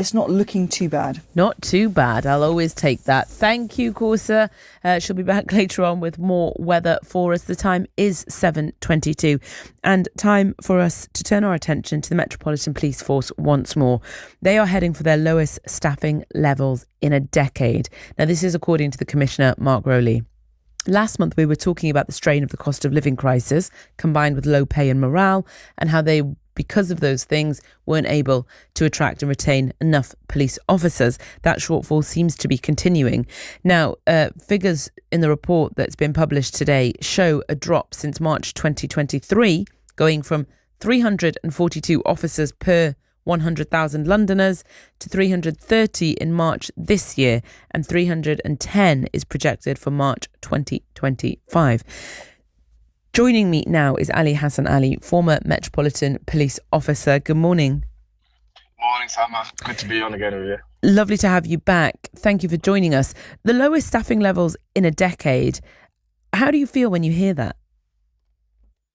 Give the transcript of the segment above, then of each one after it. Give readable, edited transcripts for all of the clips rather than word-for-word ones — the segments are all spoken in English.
it's not looking too bad. Not too bad. I'll always take that. Thank you, Corsa. She'll be back later on with more weather for us. The time is 7:22 and time for us to turn our attention to the Metropolitan Police Force once more. They are heading for their lowest staffing levels in a decade. Now, this is according to the Commissioner, Mark Rowley. Last month, we were talking about the strain of the cost of living crisis combined with low pay and morale, and how they, because of those things, weren't able to attract and retain enough police officers. That shortfall seems to be continuing. Now, figures in the report that's been published today show a drop since March 2023, going from 342 officers per 100,000 Londoners to 330 in March this year, and 310 is projected for March 2025. Joining me now is Ali Hassan Ali, former Metropolitan Police Officer. Good morning. Morning, Salma. Good to be on again with you. Lovely to have you back. Thank you for joining us. The lowest staffing levels in a decade. How do you feel when you hear that?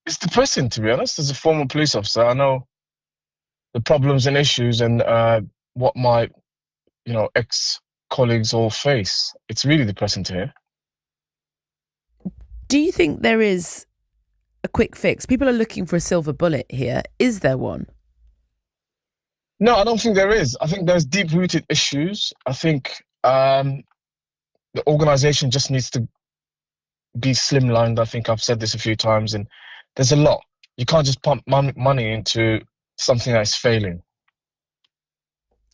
It's depressing, to be honest. As a former police officer, I know the problems and issues and what my, ex-colleagues all face. It's really depressing to hear. Do you think there is a quick fix? People are looking for a silver bullet here. Is there one? No, I don't think there is. I think there's deep-rooted issues. I think the organisation just needs to be slimlined. I think I've said this a few times, and there's a lot. You can't just pump money into something that's failing.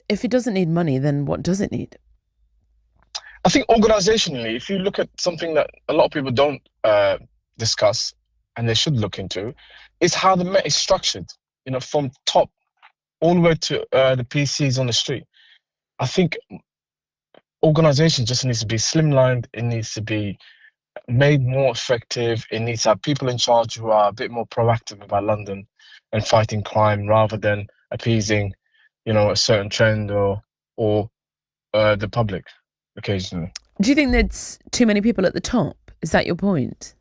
If it doesn't need money, then what does it need? I think organisationally, if you look at something that a lot of people don't discuss, and they should look into, is how the Met is structured, from top all the way to the PCs on the street. I think organisation just needs to be slimlined. It needs to be made more effective. It needs to have people in charge who are a bit more proactive about London and fighting crime rather than appeasing, a certain trend or the public occasionally. Do you think there's too many people at the top? Is that your point?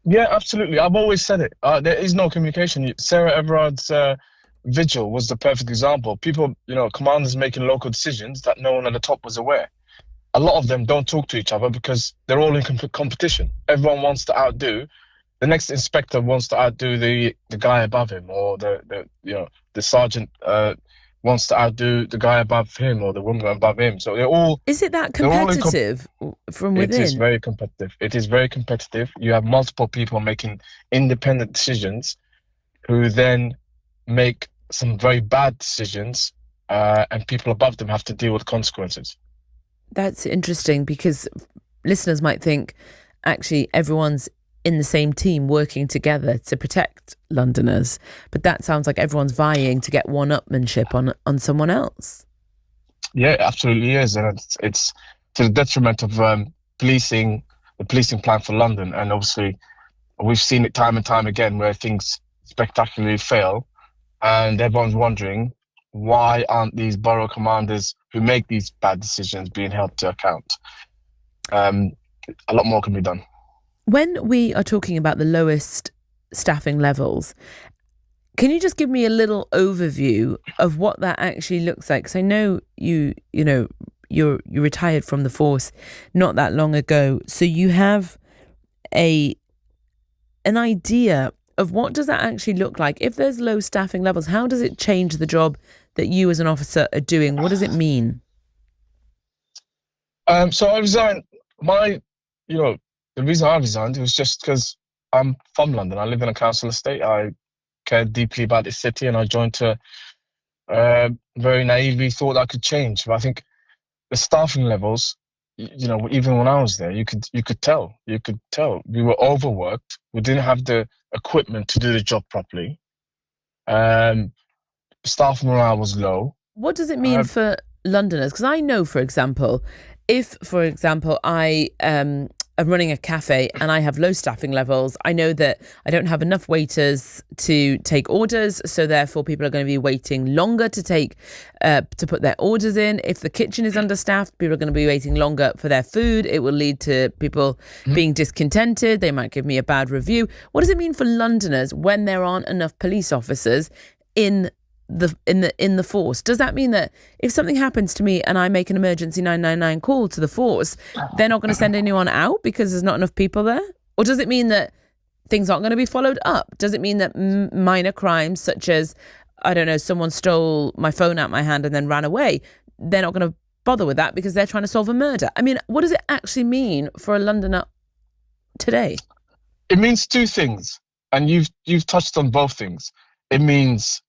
Yeah, absolutely. I've always said it. There is no communication. Sarah Everard's vigil was the perfect example. People, commanders making local decisions that no one at the top was aware. A lot of them don't talk to each other because they're all in competition. Everyone wants to outdo. The next inspector wants to outdo the guy above him, or the sergeant wants to outdo the guy above him or the woman above him. So they're all... Is it that competitive from within? It is very competitive. It is very competitive. You have multiple people making independent decisions who then make some very bad decisions, and people above them have to deal with consequences. That's interesting, because listeners might think, actually, everyone's in the same team working together to protect Londoners. But that sounds like everyone's vying to get one-upmanship on someone else. Yeah, it absolutely is. And it's to the detriment of the policing plan for London. And obviously, we've seen it time and time again where things spectacularly fail. And everyone's wondering, why aren't these borough commanders who make these bad decisions being held to account? A lot more can be done. When we are talking about the lowest staffing levels, can you just give me a little overview of what that actually looks like? Because I know you retired from the force not that long ago, so you have an idea of what does that actually look like. If there's low staffing levels, how does it change the job that you as an officer are doing? What does it mean? So I resigned. The reason I resigned was just because I'm from London. I live in a council estate. I cared deeply about the city, and I joined to very naively thought I could change. But I think the staffing levels, even when I was there, you could tell we were overworked. We didn't have the equipment to do the job properly. Staff morale was low. What does it mean for Londoners? Because I know, for example, if, I I'm running a cafe and I have low staffing levels, I know that I don't have enough waiters to take orders, so therefore people are going to be waiting longer to put their orders in. If the kitchen is understaffed, people are going to be waiting longer for their food. It will lead to people being discontented. They might give me a bad review. What does it mean for Londoners when there aren't enough police officers in in the force? Does that mean that if something happens to me and I make an emergency 999 call to the force, they're not going to send anyone out because there's not enough people there? Or does it mean that things aren't going to be followed up? Does it mean that minor crimes such as, I don't know, someone stole my phone out my hand and then ran away, they're not going to bother with that because they're trying to solve a murder? I mean, what does it actually mean for a Londoner today? It means two things, and you've touched on both things. It means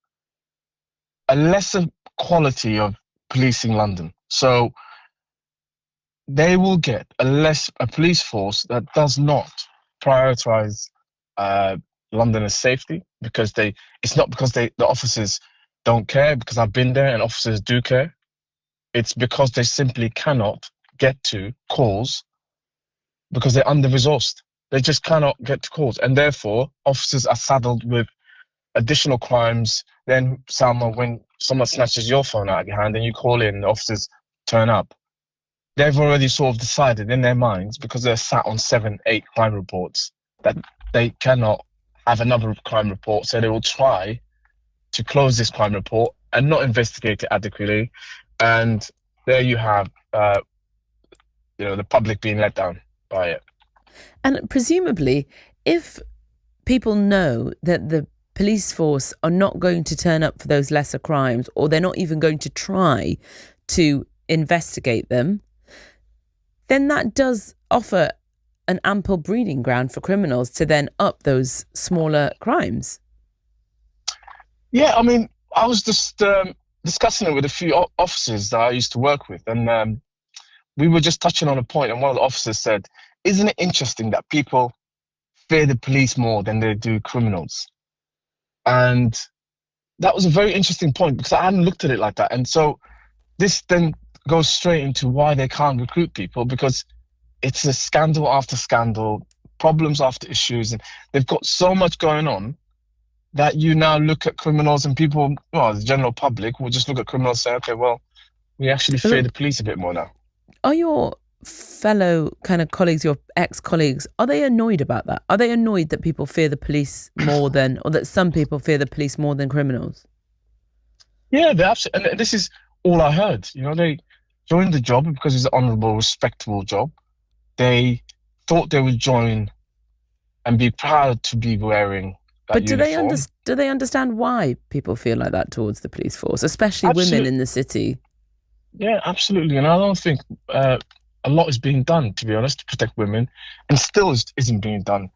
a lesser quality of policing London. So they will get a police force that does not prioritize Londoners' safety, because it's not because the officers don't care, because I've been there and officers do care. It's because they simply cannot get to calls because they're under-resourced. They just cannot get to calls, and therefore officers are saddled with additional crimes. Then, Salma, when someone snatches your phone out of your hand and you call in, the officers turn up, they've already sort of decided in their minds, because they're sat on 7-8 crime reports, that they cannot have another crime report, so they will try to close this crime report and not investigate it adequately. And there you have the public being let down by it. And presumably, if people know that the police force are not going to turn up for those lesser crimes, or they're not even going to try to investigate them, then that does offer an ample breeding ground for criminals to then up those smaller crimes. Yeah, I mean, I was just discussing it with a few officers that I used to work with, and we were just touching on a point, and one of the officers said, isn't it interesting that people fear the police more than they do criminals? And that was a very interesting point, because I hadn't looked at it like that. And so this then goes straight into why they can't recruit people, because it's a scandal after scandal, problems after issues, and they've got so much going on that you now look at criminals, and people, well, the general public will just look at criminals and say, okay, well, we actually fear the police a bit more now. Are your fellow kind of colleagues, your ex-colleagues, are they annoyed about that? Are they annoyed that people fear the police more than, or that some people fear the police more than criminals? Yeah, they're absolutely, and this is all I heard. They joined the job because it's an honourable, respectable job. They thought they would join and be proud to be wearing that uniform. But do they understand why people feel like that towards the police force, especially women in the city? Yeah, absolutely. And I don't think a lot is being done, to be honest, to protect women, and still isn't being done.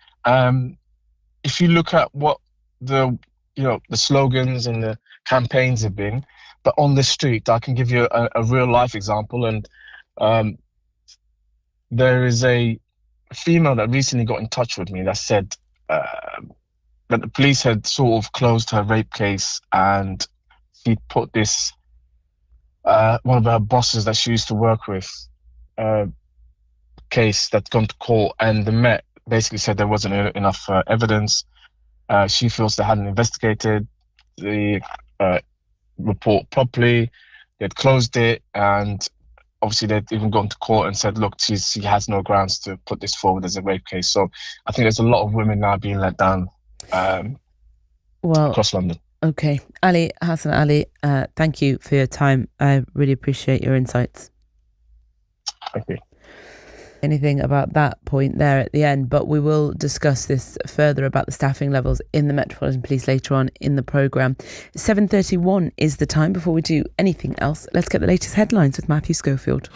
If you look at what the slogans and the campaigns have been, but on the street, I can give you a real life example. And there is a female that recently got in touch with me that said that the police had sort of closed her rape case, and she put this one of her bosses that she used to work with case that's gone to court, and the Met basically said there wasn't enough evidence. She feels they hadn't investigated the report properly. They'd closed it, and obviously they'd even gone to court and said, look, she has no grounds to put this forward as a rape case. So I think there's a lot of women now being let down across London. Okay. Hassan Ali, thank you for your time. I really appreciate your insights. Thank you. Anything about that point there at the end, but we will discuss this further about the staffing levels in the Metropolitan Police later on in the programme. 7:31 is the time. Before we do anything else, let's get the latest headlines with Matthew Schofield.